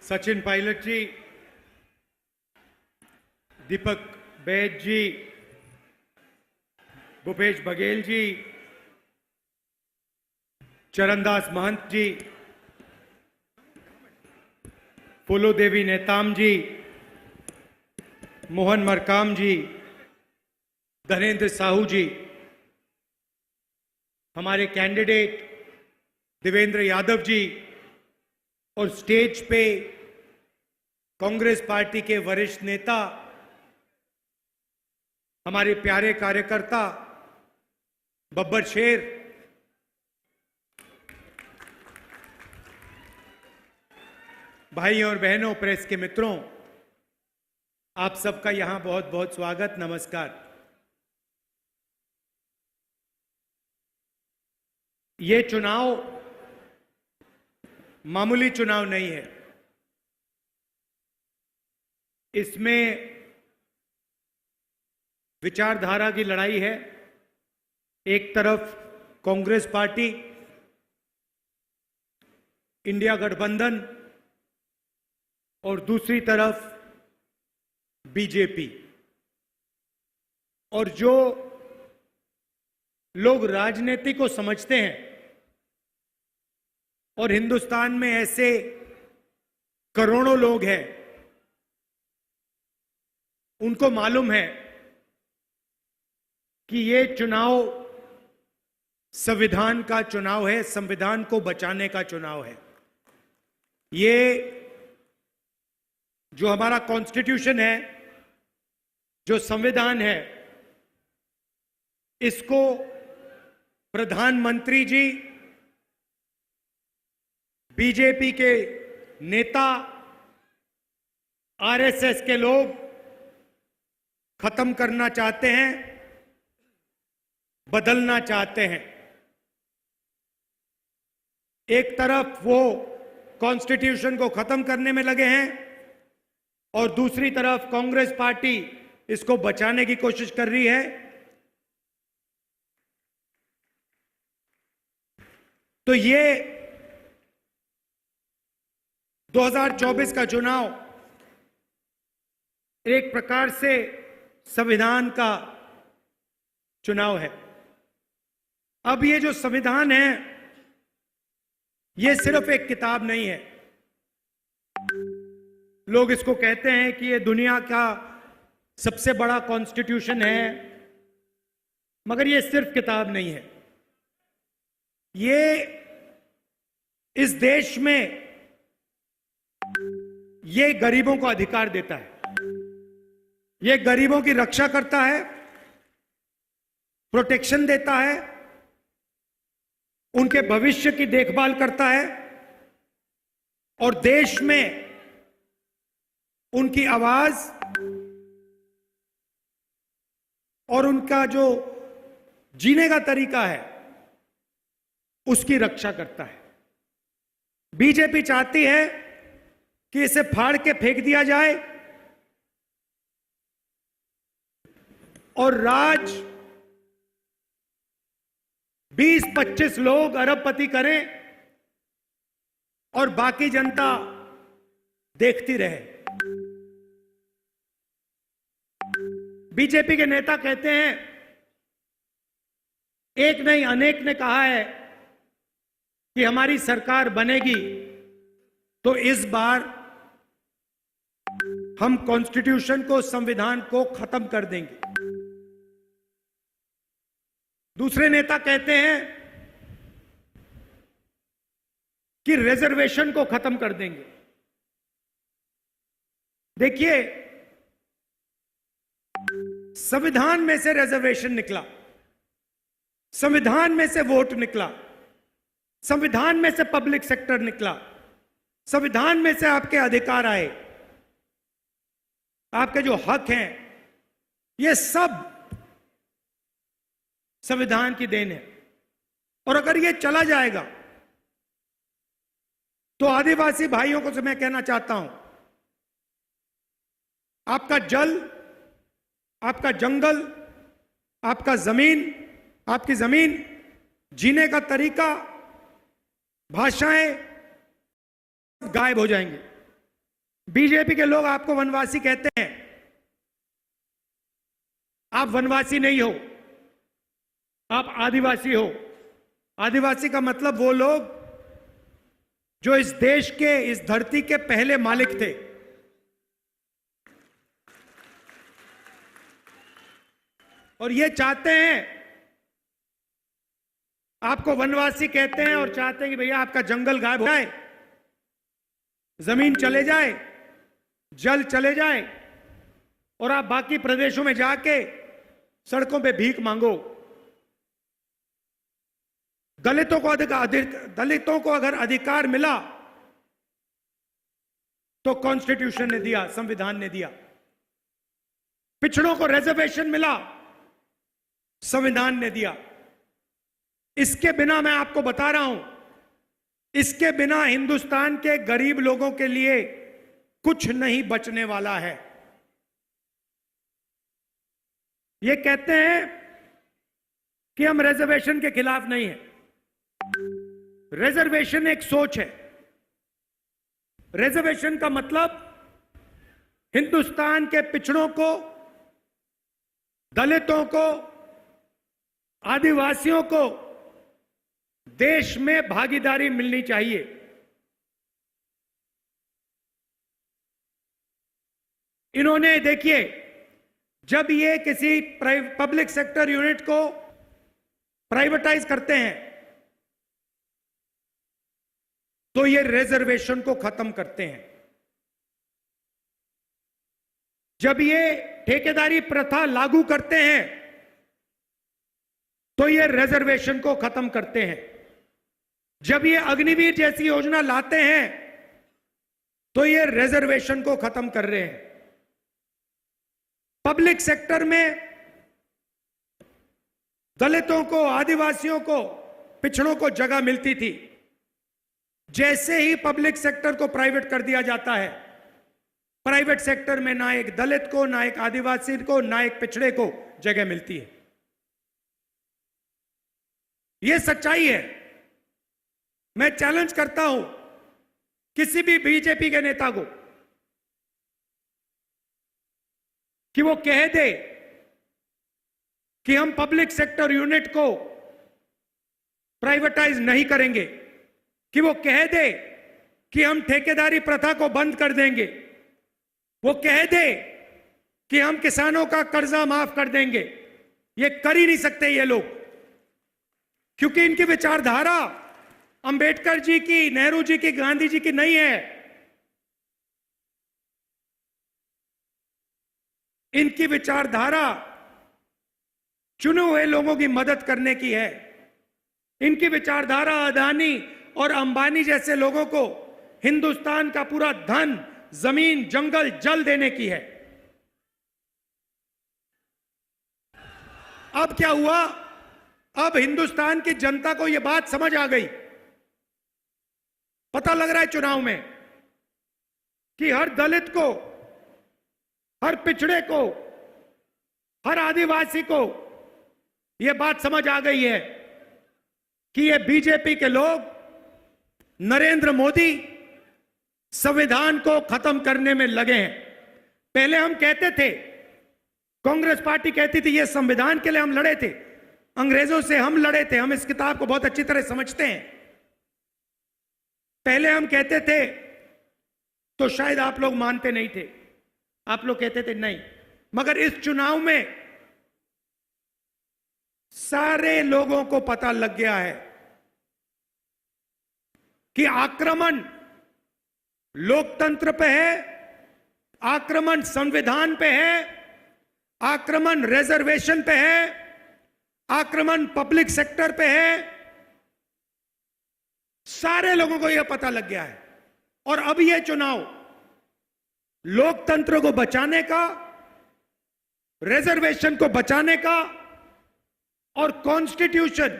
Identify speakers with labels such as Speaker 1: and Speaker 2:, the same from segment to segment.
Speaker 1: सचिन पायलट जी, दीपक बैद जी, भूपेश बघेल जी, चरणदास महंत जी, फूलो देवी नेताम जी, मोहन मरकाम जी, धनेन्द्र साहू जी, हमारे कैंडिडेट देवेंद्र यादव जी और स्टेज पे कांग्रेस पार्टी के वरिष्ठ नेता, हमारे प्यारे कार्यकर्ता बब्बर शेर, भाई और बहनों, प्रेस के मित्रों, आप सबका यहां बहुत बहुत स्वागत, नमस्कार। ये चुनाव मामूली चुनाव नहीं है। इसमें विचारधारा की लड़ाई है। एक तरफ कांग्रेस पार्टी, इंडिया गठबंधन और दूसरी तरफ बीजेपी। और जो लोग राजनीति को समझते हैं और हिंदुस्तान में ऐसे करोड़ों लोग हैं, उनको मालूम है कि ये चुनाव संविधान का चुनाव है, संविधान को बचाने का चुनाव है। ये जो हमारा कॉन्स्टिट्यूशन है, जो संविधान है, इसको प्रधानमंत्री जी, बीजेपी के नेता, आरएसएस के लोग खत्म करना चाहते हैं, बदलना चाहते हैं। एक तरफ वो कॉन्स्टिट्यूशन को खत्म करने में लगे हैं और दूसरी तरफ कांग्रेस पार्टी इसको बचाने की कोशिश कर रही है। तो ये 2024 का चुनाव एक प्रकार से संविधान का चुनाव है। अब ये जो संविधान है, ये सिर्फ एक किताब नहीं है। लोग इसको कहते हैं कि ये दुनिया का सबसे बड़ा कॉन्स्टिट्यूशन है, मगर ये सिर्फ किताब नहीं है। ये इस देश में ये गरीबों को अधिकार देता है, ये गरीबों की रक्षा करता है, प्रोटेक्शन देता है, उनके भविष्य की देखभाल करता है और देश में उनकी आवाज और उनका जो जीने का तरीका है, उसकी रक्षा करता है। बीजेपी चाहती है कि इसे फाड़ के फेंक दिया जाए और राज 20-25 लोग अरबपति करें और बाकी जनता देखती रहे। बीजेपी के नेता कहते हैं, एक नहीं अनेक ने कहा है कि हमारी सरकार बनेगी तो इस बार हम कॉन्स्टिट्यूशन को, संविधान को खत्म कर देंगे। दूसरे नेता कहते हैं कि रिजर्वेशन को खत्म कर देंगे। देखिए, संविधान में से रिजर्वेशन निकला, संविधान में से वोट निकला, संविधान में से पब्लिक सेक्टर निकला, संविधान में से आपके अधिकार आए, आपके जो हक हैं, ये सब संविधान की देन है। और अगर ये चला जाएगा तो आदिवासी भाइयों को मैं कहना चाहता हूं, आपका जल, आपका जंगल, आपका जमीन, आपकी जमीन, जीने का तरीका, भाषाएं गायब हो जाएंगे। बीजेपी के लोग आपको वनवासी कहते हैं। आप वनवासी नहीं हो, आप आदिवासी हो। आदिवासी का मतलब वो लोग जो इस देश के, इस धरती के पहले मालिक थे। और ये चाहते हैं, आपको वनवासी कहते हैं और चाहते हैं कि भैया आपका जंगल गायब हो जाए, जमीन चले जाए, जल चले जाए और आप बाकी प्रदेशों में जाके सड़कों पे भीख मांगो। दलितों को अगर अधिकार मिला तो कॉन्स्टिट्यूशन ने दिया, संविधान ने दिया। पिछड़ों को रिजर्वेशन मिला, संविधान ने दिया। इसके बिना, मैं आपको बता रहा हूं, इसके बिना हिंदुस्तान के गरीब लोगों के लिए कुछ नहीं बचने वाला है। ये कहते हैं कि हम रिजर्वेशन के खिलाफ नहीं हैं। रिजर्वेशन एक सोच है। रिजर्वेशन का मतलब हिंदुस्तान के पिछड़ों को, दलितों को, आदिवासियों को देश में भागीदारी मिलनी चाहिए। इन्होंने, देखिए, जब ये किसी पब्लिक सेक्टर यूनिट को प्राइवेटाइज करते हैं तो ये रिजर्वेशन को खत्म करते हैं। जब ये ठेकेदारी प्रथा लागू करते हैं तो ये रिजर्वेशन को खत्म करते हैं। जब ये अग्निवीर जैसी योजना लाते हैं तो ये रिजर्वेशन को खत्म कर रहे हैं। पब्लिक सेक्टर में दलितों को, आदिवासियों को, पिछड़ों को जगह मिलती थी। जैसे ही पब्लिक सेक्टर को प्राइवेट कर दिया जाता है, प्राइवेट सेक्टर में ना एक दलित को, ना एक आदिवासी को, ना एक पिछड़े को जगह मिलती है। यह सच्चाई है। मैं चैलेंज करता हूं किसी भी बीजेपी के नेता को कि वो कह दे कि हम पब्लिक सेक्टर यूनिट को प्राइवेटाइज नहीं करेंगे, कि वो कह दे कि हम ठेकेदारी प्रथा को बंद कर देंगे, वो कह दे कि हम किसानों का कर्जा माफ कर देंगे। ये कर ही नहीं सकते ये लोग, क्योंकि इनकी विचारधारा अंबेडकर जी की, नेहरू जी की, गांधी जी की नहीं है। इनकी विचारधारा चुने हुए लोगों की मदद करने की है। इनकी विचारधारा अदानी और अंबानी जैसे लोगों को हिंदुस्तान का पूरा धन, जमीन, जंगल, जल देने की है। अब क्या हुआ? अब हिंदुस्तान की जनता को यह बात समझ आ गई। पता लग रहा है चुनाव में कि हर दलित को, हर पिछड़े को, हर आदिवासी को यह बात समझ आ गई है कि ये बीजेपी के लोग, नरेंद्र मोदी संविधान को खत्म करने में लगे हैं। पहले हम कहते थे, कांग्रेस पार्टी कहती थी ये संविधान के लिए हम लड़े थे, अंग्रेजों से हम लड़े थे, हम इस किताब को बहुत अच्छी तरह समझते हैं। पहले हम कहते थे तो शायद आप लोग मानते नहीं थे, आप लोग कहते थे नहीं, मगर इस चुनाव में सारे लोगों को पता लग गया है कि आक्रमण लोकतंत्र पे है, आक्रमण संविधान पे है, आक्रमण रिजर्वेशन पे है, आक्रमण पब्लिक सेक्टर पे है। सारे लोगों को यह पता लग गया है। और अब यह चुनाव लोकतंत्र को बचाने का, रिजर्वेशन को बचाने का और कॉन्स्टिट्यूशन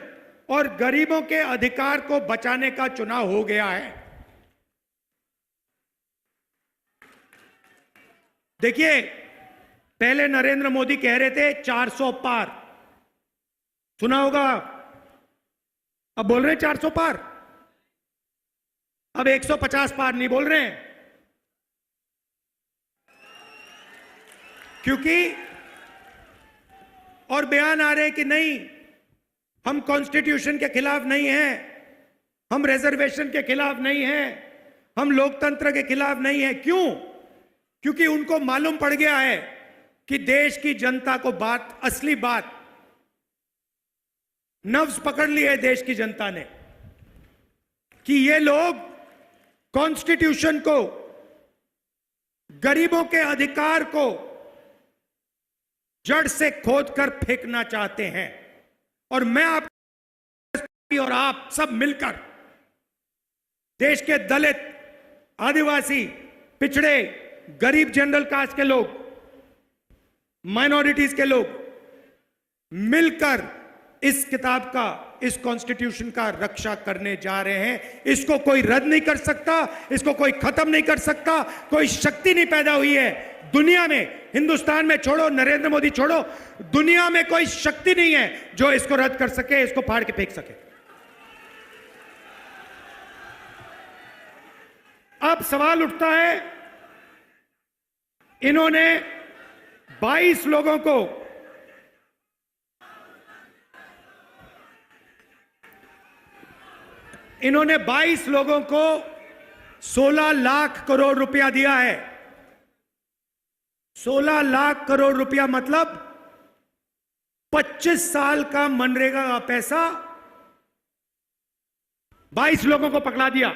Speaker 1: और गरीबों के अधिकार को बचाने का चुनाव हो गया है। देखिए, पहले नरेंद्र मोदी कह रहे थे 400 पार, सुना होगा। अब बोल रहे हैं 400 पार, अब 150 पार नहीं बोल रहे हैं। क्योंकि और बयान आ रहे कि नहीं, हम कॉन्स्टिट्यूशन के खिलाफ नहीं हैं, हम रिजर्वेशन के खिलाफ नहीं हैं, हम लोकतंत्र के खिलाफ नहीं हैं। क्यों? क्योंकि उनको मालूम पड़ गया है कि देश की जनता को बात, असली बात, नब्ज पकड़ ली है देश की जनता ने कि ये लोग कॉन्स्टिट्यूशन को, गरीबों के अधिकार को जड़ से खोदकर फेंकना चाहते हैं। और मैं आप और आप सब मिलकर देश के दलित, आदिवासी, पिछड़े, गरीब, जनरल कास्ट के लोग, माइनॉरिटीज के लोग मिलकर इस किताब का, इस कॉन्स्टिट्यूशन का रक्षा करने जा रहे हैं। इसको कोई रद्द नहीं कर सकता, इसको कोई खत्म नहीं कर सकता, कोई शक्ति नहीं पैदा हुई है दुनिया में, हिंदुस्तान में छोड़ो, नरेंद्र मोदी छोड़ो, दुनिया में कोई शक्ति नहीं है जो इसको रद्द कर सके, इसको फाड़ के फेंक सके। अब सवाल उठता है, इन्होंने 22 लोगों को इन्होंने 22 लोगों को 16 लाख करोड़ रुपया दिया है। 16 लाख करोड़ रुपया मतलब 25 साल का मनरेगा का पैसा 22 लोगों को पकड़ा दिया।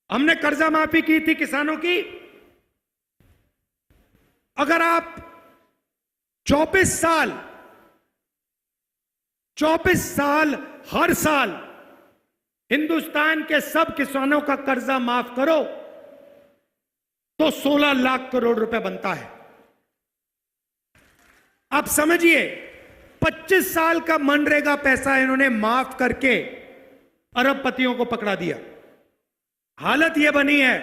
Speaker 1: हमने कर्जा माफी की थी किसानों की। अगर आप 24 साल हर साल हिंदुस्तान के सब किसानों का कर्जा माफ करो तो 16 लाख करोड़ रुपए बनता है। आप समझिए, 25 साल का मनरेगा पैसा इन्होंने माफ करके अरबपतियों को पकड़ा दिया। हालत यह बनी है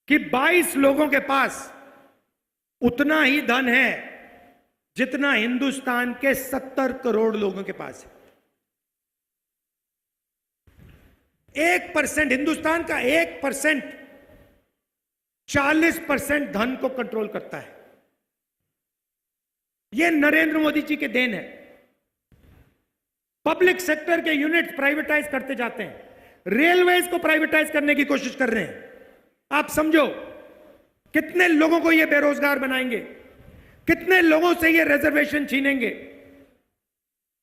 Speaker 1: कि 22 लोगों के पास उतना ही धन है जितना हिंदुस्तान के 70 करोड़ लोगों के पास है। 1%, हिंदुस्तान का 1% 40% धन को कंट्रोल करता है। यह नरेंद्र मोदी जी के देन है। पब्लिक सेक्टर के यूनिट प्राइवेटाइज करते जाते हैं, रेलवेज को प्राइवेटाइज करने की कोशिश कर रहे हैं। आप समझो कितने लोगों को यह बेरोजगार बनाएंगे, कितने लोगों से ये रिजर्वेशन छीनेंगे,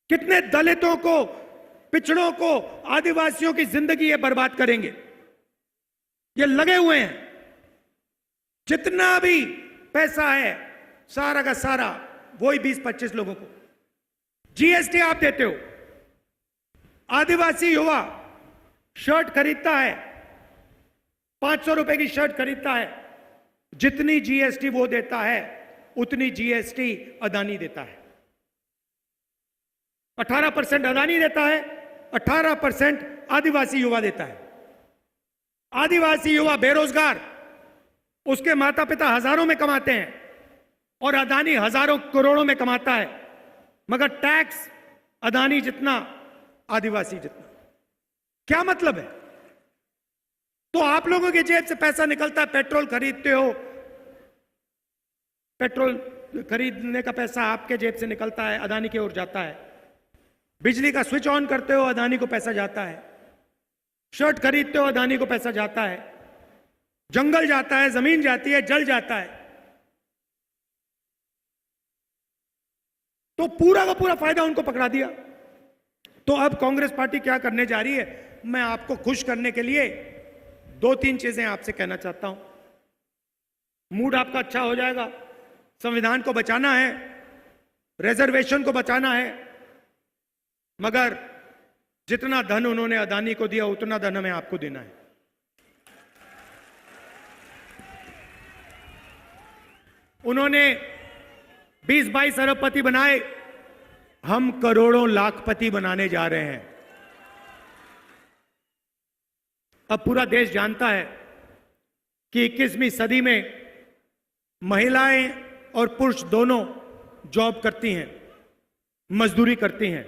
Speaker 1: कितने दलितों को, पिछड़ों को, आदिवासियों की जिंदगी ये बर्बाद करेंगे। ये लगे हुए हैं। जितना भी पैसा है सारा का सारा वही 20-25 लोगों को। जीएसटी आप देते हो। आदिवासी युवा शर्ट खरीदता है, 500 रुपए की शर्ट खरीदता है, जितनी जीएसटी वो देता है उतनी जीएसटी अदानी देता है। 18% अदानी देता है, 18% आदिवासी युवा देता है। आदिवासी युवा बेरोजगार, उसके माता पिता हजारों में कमाते हैं और अदानी हजारों करोड़ों में कमाता है, मगर टैक्स अदानी जितना, आदिवासी जितना। क्या मतलब है? तो आप लोगों के जेब से पैसा निकलता है, पेट्रोल खरीदते हो, पेट्रोल खरीदने का पैसा आपके जेब से निकलता है, अदानी की ओर जाता है। बिजली का स्विच ऑन करते हो, अदानी को पैसा जाता है। शर्ट खरीदते हो, अदानी को पैसा जाता है। जंगल जाता है, जमीन जाती है, जल जाता है। तो पूरा का पूरा फायदा उनको पकड़ा दिया। तो अब कांग्रेस पार्टी क्या करने जा रही है? मैं आपको खुश करने के लिए 2-3 चीजें आपसे कहना चाहता हूं। मूड आपका अच्छा हो जाएगा। संविधान को बचाना है, रिजर्वेशन को बचाना है, मगर जितना धन उन्होंने अदानी को दिया उतना धन हमें आपको देना है। उन्होंने 20-22 अरबपति बनाए, हम करोड़ों लाखपति बनाने जा रहे हैं। अब पूरा देश जानता है कि 21वीं सदी में महिलाएं और पुरुष दोनों जॉब करती हैं, मजदूरी करती हैं।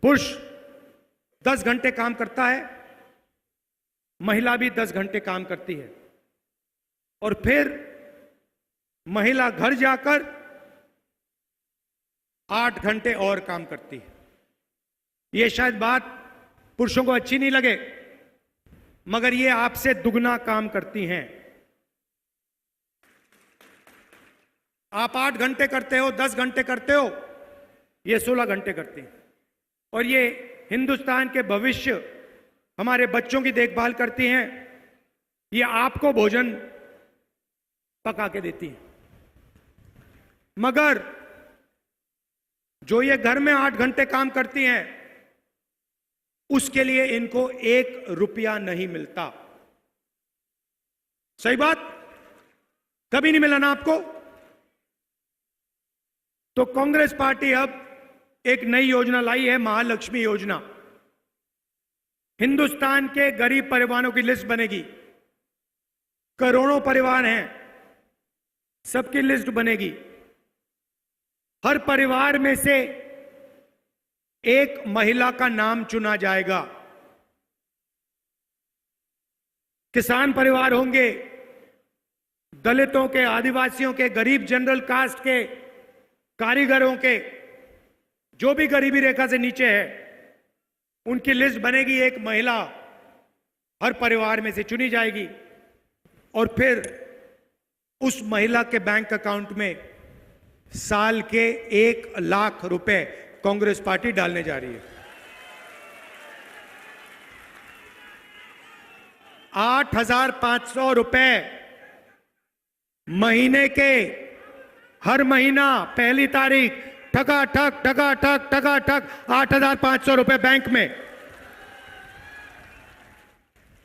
Speaker 1: पुरुष 10 घंटे काम करता है, महिला भी 10 घंटे काम करती है और फिर महिला घर जाकर 8 घंटे और काम करती है। यह शायद बात पुरुषों को अच्छी नहीं लगे, मगर ये आपसे दुगना काम करती हैं। आप 8 घंटे करते हो, 10 घंटे करते हो, ये 16 घंटे करती हैं। और ये हिंदुस्तान के भविष्य, हमारे बच्चों की देखभाल करती हैं। ये आपको भोजन पका के देती हैं। मगर जो ये घर में 8 घंटे काम करती हैं, उसके लिए इनको 1 रुपया नहीं मिलता। सही बात? कभी नहीं मिला ना आपको? तो कांग्रेस पार्टी अब एक नई योजना लाई है, महालक्ष्मी योजना। हिंदुस्तान के गरीब परिवारों की लिस्ट बनेगी। करोड़ों परिवार हैं, सबकी लिस्ट बनेगी। हर परिवार में से एक महिला का नाम चुना जाएगा। किसान परिवार होंगे, दलितों के, आदिवासियों के, गरीब जनरल कास्ट के, कारीगरों के, जो भी गरीबी रेखा से नीचे है, उनकी लिस्ट बनेगी। एक महिला हर परिवार में से चुनी जाएगी और फिर उस महिला के बैंक अकाउंट में साल के 1 लाख रुपए कांग्रेस पार्टी डालने जा रही है। 8,500 रुपए महीने के, हर महीना पहली तारीख ठका ठक 8,500 रुपए बैंक में।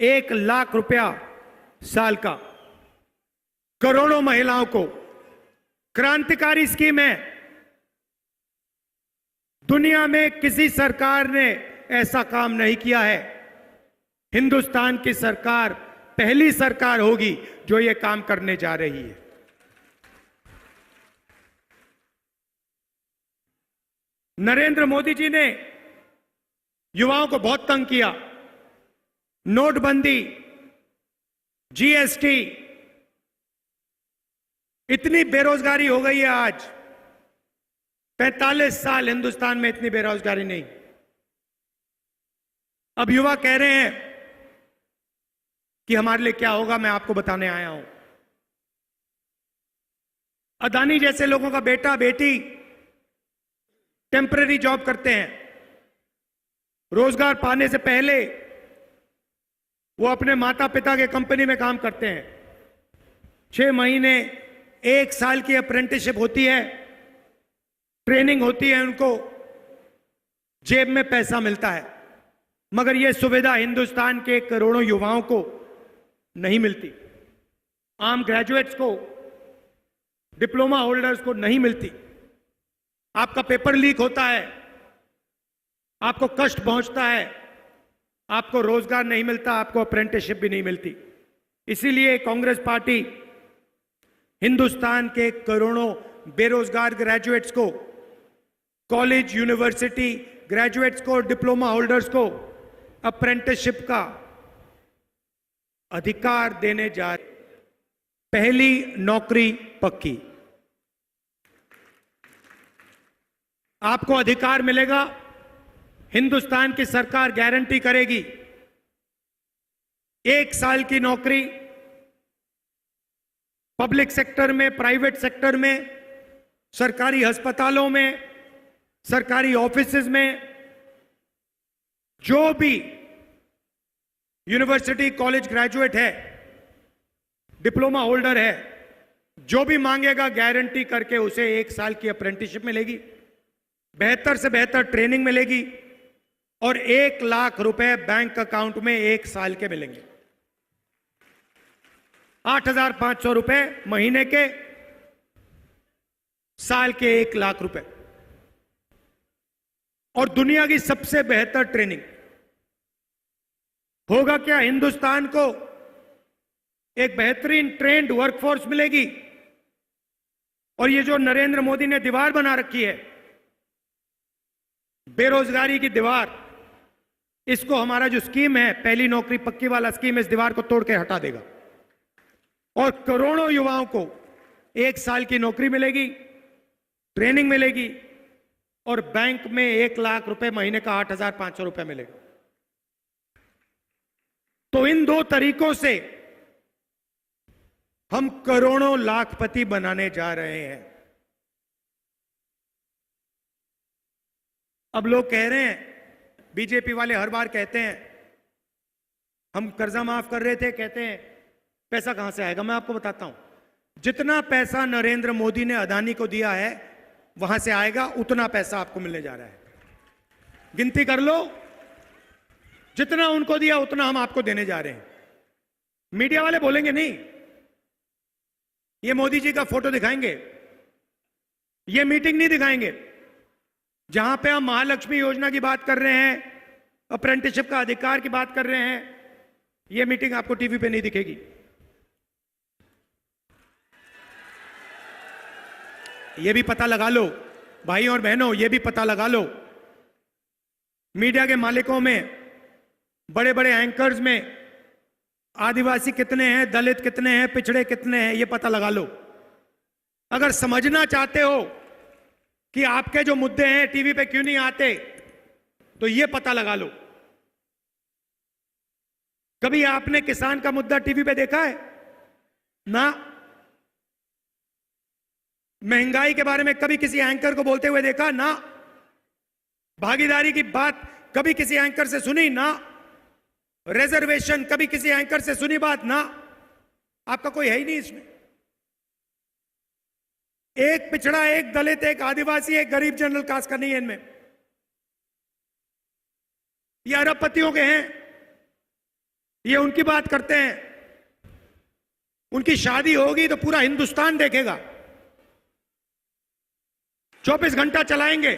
Speaker 1: 1 लाख रुपया साल का, करोड़ों महिलाओं को। क्रांतिकारी स्कीम है। दुनिया में किसी सरकार ने ऐसा काम नहीं किया है। हिंदुस्तान की सरकार पहली सरकार होगी जो यह काम करने जा रही है। नरेंद्र मोदी जी ने युवाओं को बहुत तंग किया। नोटबंदी, जीएसटी, इतनी बेरोजगारी हो गई है आज। 45 साल हिंदुस्तान में इतनी बेरोजगारी नहीं। अब युवा कह रहे हैं कि हमारे लिए क्या होगा, मैं आपको बताने आया हूं। अदानी जैसे लोगों का बेटा बेटी टेम्परेरी जॉब करते हैं। रोजगार पाने से पहले वो अपने माता पिता के कंपनी में काम करते हैं। 6 महीने, 1 साल की अप्रेंटिसशिप होती है, ट्रेनिंग होती है, उनको जेब में पैसा मिलता है। मगर यह सुविधा हिंदुस्तान के करोड़ों युवाओं को नहीं मिलती। आम ग्रेजुएट्स को, डिप्लोमा होल्डर्स को नहीं मिलती। आपका पेपर लीक होता है, आपको कष्ट पहुंचता है, आपको रोजगार नहीं मिलता, आपको अप्रेंटिसशिप भी नहीं मिलती। इसीलिए कांग्रेस पार्टी हिंदुस्तान के करोड़ों बेरोजगार ग्रेजुएट्स को, कॉलेज यूनिवर्सिटी ग्रेजुएट्स को, डिप्लोमा होल्डर्स को अप्रेंटिसशिप का अधिकार देने जा रही। पहली नौकरी पक्की। आपको अधिकार मिलेगा। हिंदुस्तान की सरकार गारंटी करेगी 1 साल की नौकरी पब्लिक सेक्टर में, प्राइवेट सेक्टर में, सरकारी अस्पतालों में, सरकारी ऑफिसेज में। जो भी यूनिवर्सिटी कॉलेज ग्रेजुएट है, डिप्लोमा होल्डर है, जो भी मांगेगा गारंटी करके उसे 1 साल की अप्रेंटिसशिप मिलेगी, बेहतर से बेहतर ट्रेनिंग मिलेगी और 1 लाख रुपए बैंक अकाउंट में 1 साल के मिलेंगे। 8,500 रुपए महीने के, साल के 1 लाख रुपए और दुनिया की सबसे बेहतर ट्रेनिंग। होगा क्या? हिंदुस्तान को एक बेहतरीन ट्रेंड वर्कफोर्स मिलेगी। और ये जो नरेंद्र मोदी ने दीवार बना रखी है, बेरोजगारी की दीवार, इसको हमारा जो स्कीम है, पहली नौकरी पक्की वाला स्कीम, इस दीवार को तोड़ के हटा देगा और करोड़ों युवाओं को 1 साल की नौकरी मिलेगी, ट्रेनिंग मिलेगी और बैंक में 1 लाख रुपए महीने का 8,500 रुपए मिलेगा। तो इन 2 तरीकों से हम करोड़ों लाखपति बनाने जा रहे हैं। अब लोग कह रहे हैं, बीजेपी वाले हर बार कहते हैं हम कर्जा माफ कर रहे थे, कहते हैं पैसा कहां से आएगा। मैं आपको बताता हूं, जितना पैसा नरेंद्र मोदी ने अदानी को दिया है वहां से आएगा, उतना पैसा आपको मिलने जा रहा है। गिनती कर लो, जितना उनको दिया उतना हम आपको देने जा रहे हैं। मीडिया वाले बोलेंगे नहीं, ये मोदी जी का फोटो दिखाएंगे, ये मीटिंग नहीं दिखाएंगे जहां पे हम महालक्ष्मी योजना की बात कर रहे हैं, अप्रेंटिसशिप का अधिकार की बात कर रहे हैं। ये मीटिंग आपको टीवी पे नहीं दिखेगी। ये भी पता लगा लो भाई और बहनों, ये भी पता लगा लो, मीडिया के मालिकों में, बड़े बड़े एंकर्स में आदिवासी कितने हैं, दलित कितने हैं, पिछड़े कितने हैं, ये पता लगा लो। अगर समझना चाहते हो कि आपके जो मुद्दे हैं टीवी पे क्यों नहीं आते, तो ये पता लगा लो। कभी आपने किसान का मुद्दा टीवी पे देखा है? ना। महंगाई के बारे में कभी किसी एंकर को बोलते हुए देखा? ना। भागीदारी की बात कभी किसी एंकर से सुनी? ना। रिजर्वेशन कभी किसी एंकर से सुनी बात? ना। आपका कोई है ही नहीं इसमें। एक पिछड़ा, एक दलित, एक आदिवासी, एक गरीब जनरल कास्ट का नहीं है इनमें। ये अरबपतियों के हैं, ये उनकी बात करते हैं। उनकी शादी होगी तो पूरा हिंदुस्तान देखेगा, 24 घंटा चलाएंगे।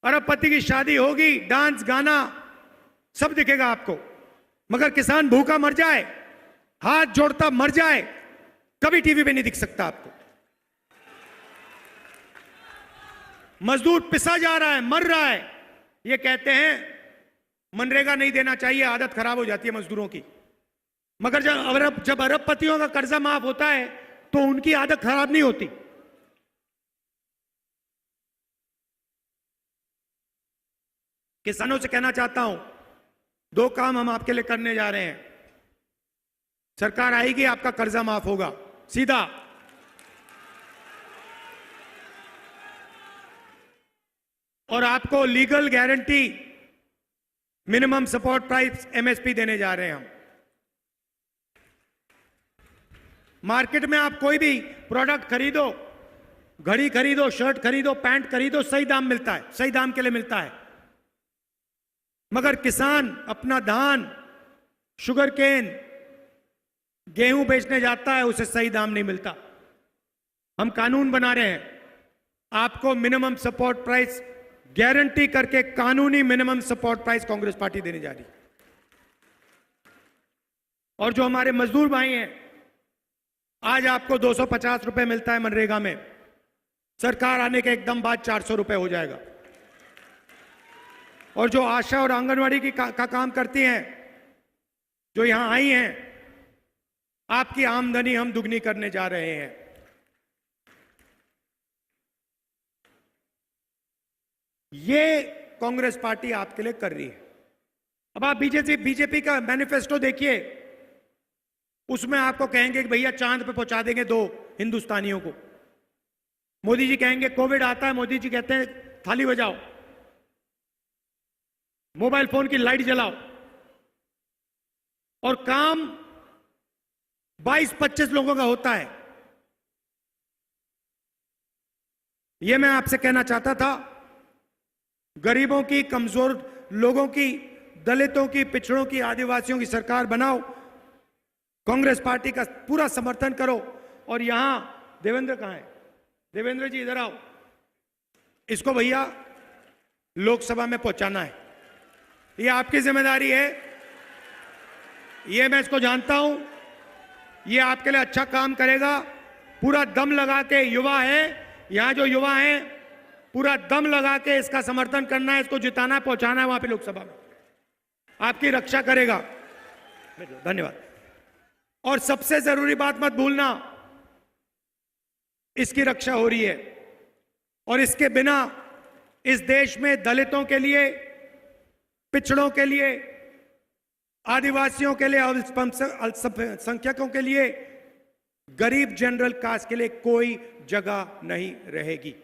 Speaker 1: अरबपति की शादी होगी, डांस गाना सब दिखेगा आपको। मगर किसान भूखा मर जाए, हाथ जोड़ता मर जाए, कभी टीवी पे नहीं दिख सकता आपको। मजदूर पिसा जा रहा है, मर रहा है, ये कहते हैं मनरेगा नहीं देना चाहिए, आदत खराब हो जाती है मजदूरों की। मगर जब अरबपतियों का कर्जा माफ होता है तो उनकी आदत खराब नहीं होती। किसानों से कहना चाहता हूं, 2 काम हम आपके लिए करने जा रहे हैं। सरकार आएगी, आपका कर्जा माफ होगा सीधा। और आपको legal guarantee minimum support price MSP देने जा रहे हैं हम। मार्केट में आप कोई भी प्रोडक्ट खरीदो, घड़ी खरीदो, शर्ट खरीदो, पैंट खरीदो, सही दाम मिलता है, सही दाम के लिए मिलता है। मगर किसान अपना धान, शुगर केन, गेहूं बेचने जाता है, उसे सही दाम नहीं मिलता। हम कानून बना रहे हैं, आपको मिनिमम सपोर्ट प्राइस गारंटी करके कानूनी minimum support price Congress party देने जा रही। और जो हमारे मजदूर भाई हैं, आज आपको 250 रुपए मिलता है मनरेगा में, सरकार आने के एकदम बाद 400 रुपए हो जाएगा। और जो आशा और आंगनवाड़ी की का काम करती हैं, जो यहां आई हैं, आपकी आमदनी हम दुगनी करने जा रहे हैं। ये कांग्रेस पार्टी आपके लिए कर रही है। अब आप बीजेपी का मैनिफेस्टो देखिए, उसमें आपको कहेंगे कि भैया चांद पे पहुंचा देंगे 2 हिंदुस्तानियों को। मोदी जी कहेंगे कोविड आता है, मोदी जी कहते हैं थाली बजाओ, मोबाइल फोन की लाइट जलाओ। और काम 22-25 लोगों का होता है। यह मैं आपसे कहना चाहता था, गरीबों की, कमजोर लोगों की, दलितों की, पिछड़ों की, आदिवासियों की सरकार बनाओ। कांग्रेस पार्टी का पूरा समर्थन करो। और यहां देवेंद्र कहां है? देवेंद्र जी इधर आओ। इसको भैया लोकसभा में पहुंचाना है, ये आपकी जिम्मेदारी है। ये मैं इसको जानता हूं, ये आपके लिए अच्छा काम करेगा। पूरा दम लगा के, युवा है यहां, जो युवा हैं, पूरा दम लगा के इसका समर्थन करना है, इसको जिताना है, पहुंचाना है वहां पे लोकसभा में। आपकी रक्षा करेगा। धन्यवाद। और सबसे जरूरी बात मत भूलना, इसकी रक्षा हो रही है और इसके बिना इस देश में दलितों के लिए, पिछड़ों के लिए, आदिवासियों के लिए, अल्पसंख्यकों के लिए, गरीब जनरल कास्ट के लिए कोई जगह नहीं रहेगी।